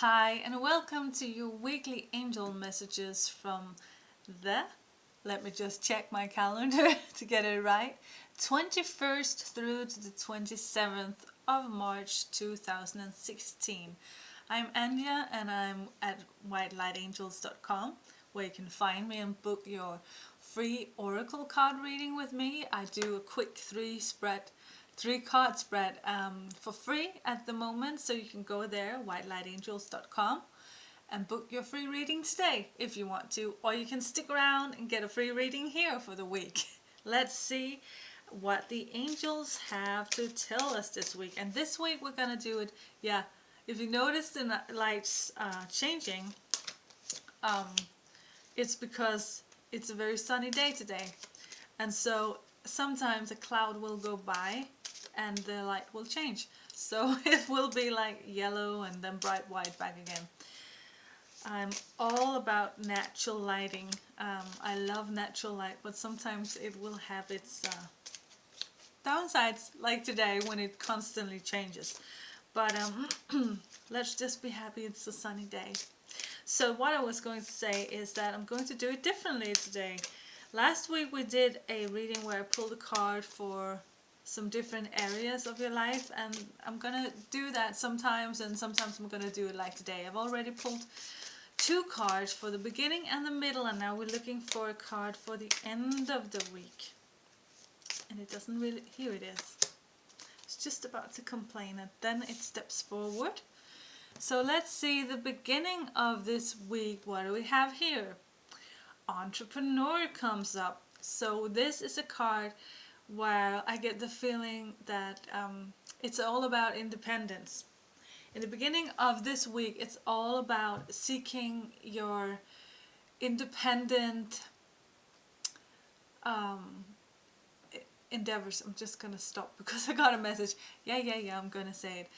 Hi, and welcome to your weekly angel messages from the, let me just check my calendar to get it right, 21st through to the 27th of March 2016. I'm Anya and I'm at whitelightangels.com, where you can find me and book your free oracle card reading with me. I do a quick three card spread for free at the moment, so you can go there, whitelightangels.com, and book your free reading today if you want to, or you can stick around and get a free reading here for the week. Let's see what the angels have to tell us this week. And this week we're gonna do it, if you notice the lights changing, it's because it's a very sunny day today. And so sometimes a cloud will go by and the light will change. So it will be like yellow and then bright white back again. I'm all about natural lighting. I love natural light, but sometimes it will have its downsides, like today when it constantly changes. But let's just be happy it's a sunny day. So what I was going to say is that I'm going to do it differently today. Last week we did a reading where I pulled a card for some different areas of your life, and I'm gonna do that sometimes, and sometimes I'm gonna do it like today. I've already pulled two cards for the beginning and the middle, and now we're looking for a card for the end of the week. And it doesn't really, here it is. It's just about to complain and then it steps forward. So let's see the beginning of this week. What do we have here? Entrepreneur comes up. So this is a card where I get the feeling that it's all about independence. In the beginning of this week, it's all about seeking your independent endeavors. I'm just gonna stop because I got a message. Yeah, I'm gonna say it.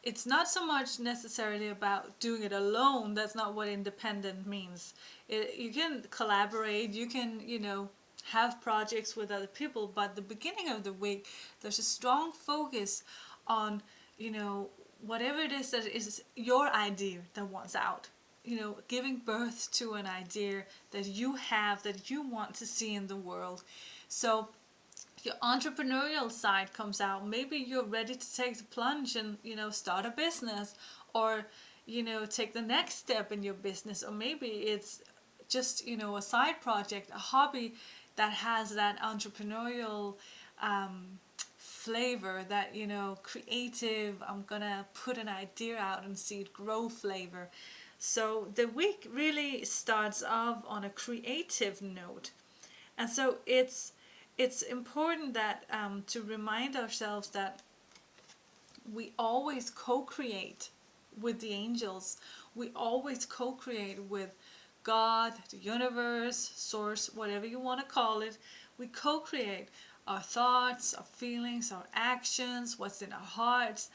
It's not so much necessarily about doing it alone. That's not what independent means. You can collaborate, you can, have projects with other people, but the beginning of the week, there's a strong focus on, whatever it is that is your idea that wants out. Giving birth to an idea that you have, that you want to see in the world. So your entrepreneurial side comes out. Maybe you're ready to take the plunge and start a business, or take the next step in your business, or maybe it's just a side project, a hobby that has that entrepreneurial flavor, that creative, I'm gonna put an idea out and see it grow flavor. So the week really starts off on a creative note, and so it's important that to remind ourselves that we always co-create with the angels. We always co-create with God, the universe, source, whatever you want to call it. We co-create our thoughts, our feelings, our actions, what's in our hearts.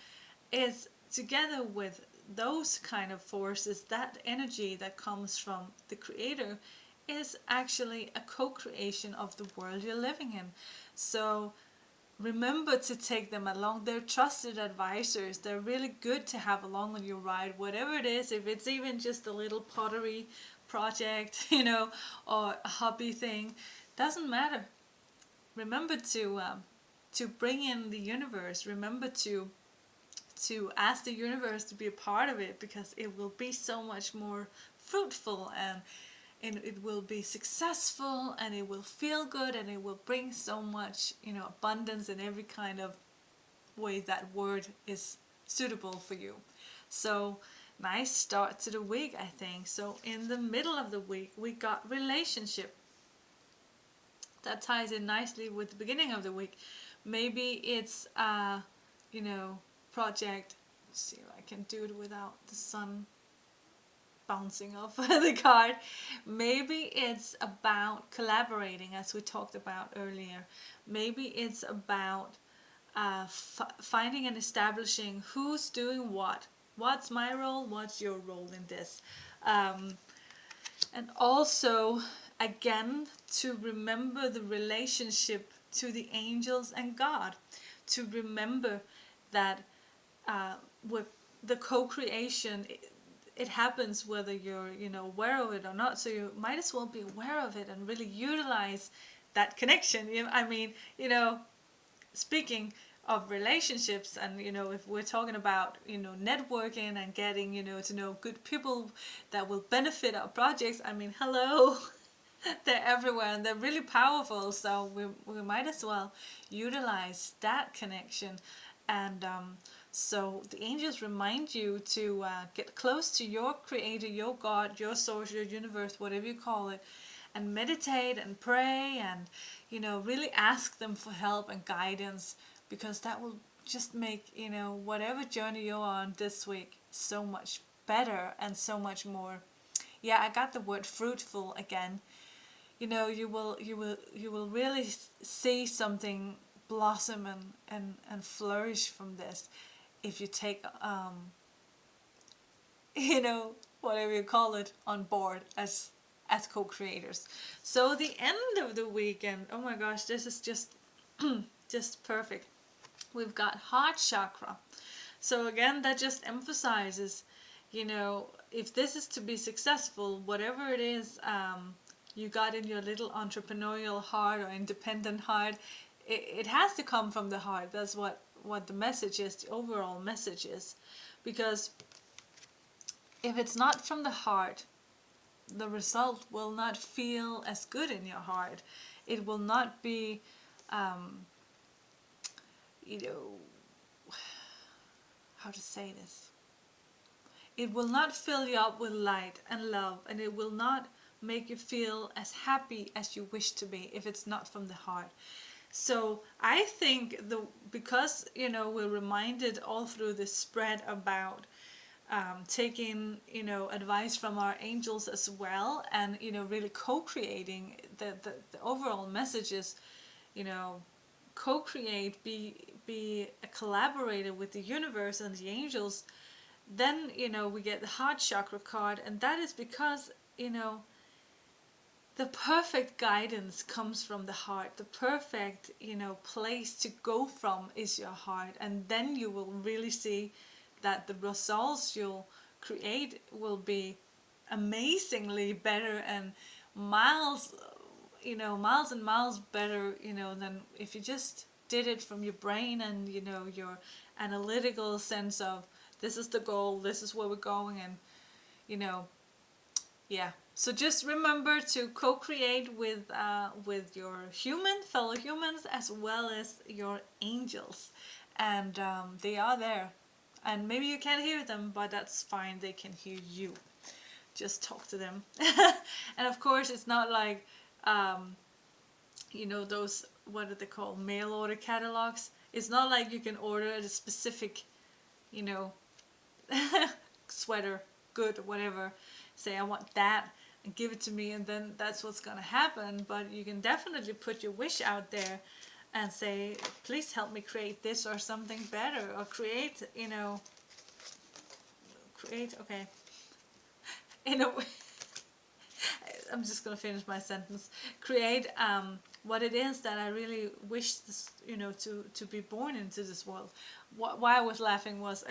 Is together with those kind of forces, that energy that comes from the creator is actually a co-creation of the world you're living in. So remember to take them along. They're trusted advisors. They're really good to have along on your ride, whatever it is. If it's even just a little pottery project, or a hobby thing, doesn't matter. Remember to bring in the universe. Remember to ask the universe to be a part of it, because it will be so much more fruitful, and it will be successful, and it will feel good, and it will bring so much abundance in every kind of way that word is suitable for you. So nice start to the week, I think. So in the middle of the week we got relationship. That ties in nicely with the beginning of the week. Maybe it's project. Let's see if I can do it without the sun bouncing off the card. Maybe it's about collaborating, as we talked about earlier. Maybe it's about finding and establishing who's doing what. What's my role? What's your role in this? And also, again, to remember the relationship to the angels and God. To remember that with the co-creation, it happens whether you're, aware of it or not. So you might as well be aware of it and really utilize that connection. I mean, speaking of relationships, and if we're talking about networking and getting to know good people that will benefit our projects, I mean, hello. They're everywhere and they're really powerful, so we might as well utilize that connection. And so the angels remind you to get close to your creator, your God, your source, your universe, whatever you call it, and meditate and pray, and really ask them for help and guidance, because that will just make whatever journey you're on this week so much better and so much more. Yeah, I got the word fruitful again. You will really see something blossom and flourish from this, if you take whatever you call it, on board as co-creators. So the end of the weekend, oh my gosh, this is just just perfect. We've got heart chakra. So again, that just emphasizes, if this is to be successful, whatever it is, you got in your little entrepreneurial heart or independent heart, it has to come from the heart. That's what the message is, the overall message is. Because if it's not from the heart, the result will not feel as good in your heart. It will not be, you know, how to say this? It will not fill you up with light and love, and it will not make you feel as happy as you wish to be if it's not from the heart. So I think because we're reminded all through this spread about taking advice from our angels as well, and really co-creating the overall messages, co-create, be a collaborator with the universe and the angels. Then we get the heart chakra card, and that is because the perfect guidance comes from the heart. The perfect place to go from is your heart, and then you will really see that the results you'll create will be amazingly better, and miles miles and miles better than if you just did it from your brain and your analytical sense of, this is the goal, this is where we're going, and yeah. So just remember to co-create with your fellow humans, as well as your angels, and they are there, and maybe you can't hear them, but that's fine, they can hear you. Just talk to them. And of course, it's not like those, what are they called, mail order catalogs. It's not like you can order a specific sweater, good, whatever, say I want that and give it to me, and then that's what's going to happen. But you can definitely put your wish out there and say, please help me create this or something better, or create okay, in a way. I'm just going to finish my sentence. Create what it is that I really wish this, to be born into this world. Why I was laughing was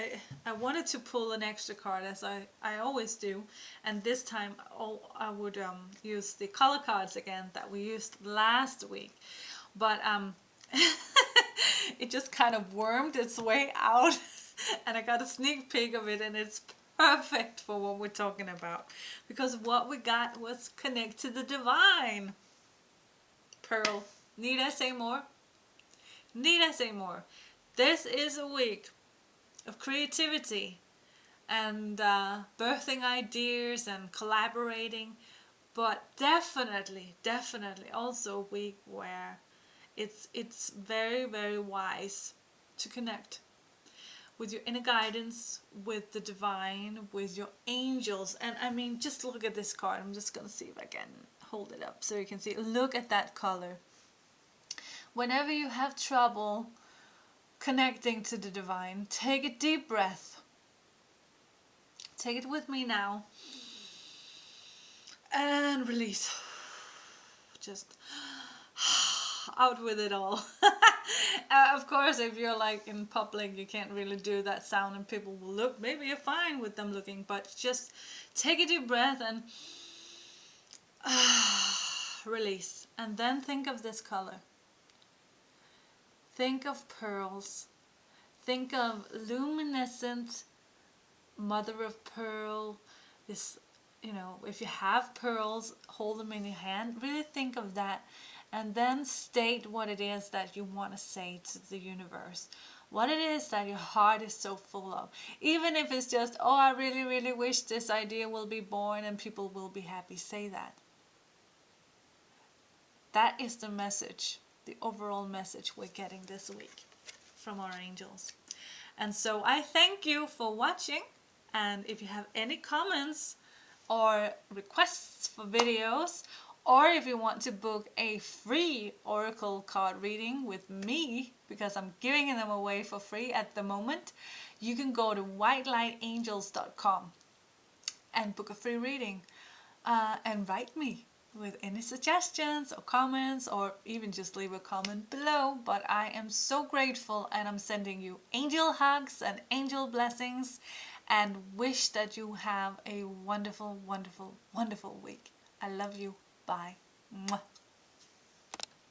I wanted to pull an extra card, as I always do, and this time I would use the color cards again that we used last week, but it just kind of wormed its way out, and I got a sneak peek of it, and it's perfect for what we're talking about, because what we got was connect to the divine. Pearl, need I say more? Need I say more? This is a week of creativity and birthing ideas and collaborating, but definitely also a week where it's very, very wise to connect with your inner guidance, with the divine, with your angels. And I mean, just look at this card. I'm just going to see if I can hold it up so you can see. Look at that color. Whenever you have trouble connecting to the divine, take a deep breath. Take it with me now. And release. Just out with it all. Of course, if you're like in public, you can't really do that sound and people will look. Maybe you're fine with them looking, but just take a deep breath and release. And then think of this color. Think of pearls. Think of luminescent mother of pearl. This, if you have pearls, hold them in your hand. Really think of that. And then state what it is that you want to say to the universe. What it is that your heart is so full of. Even if it's just, oh, I really, really wish this idea will be born and people will be happy. Say that. That is the message, the overall message we're getting this week from our angels. And so I thank you for watching. And if you have any comments or requests for videos, or if you want to book a free oracle card reading with me, because I'm giving them away for free at the moment, you can go to whitelightingels.com and book a free reading and write me with any suggestions or comments, or even just leave a comment below. But I am so grateful, and I'm sending you angel hugs and angel blessings, and wish that you have a wonderful, wonderful, wonderful week. I love you. Bye. Mwah.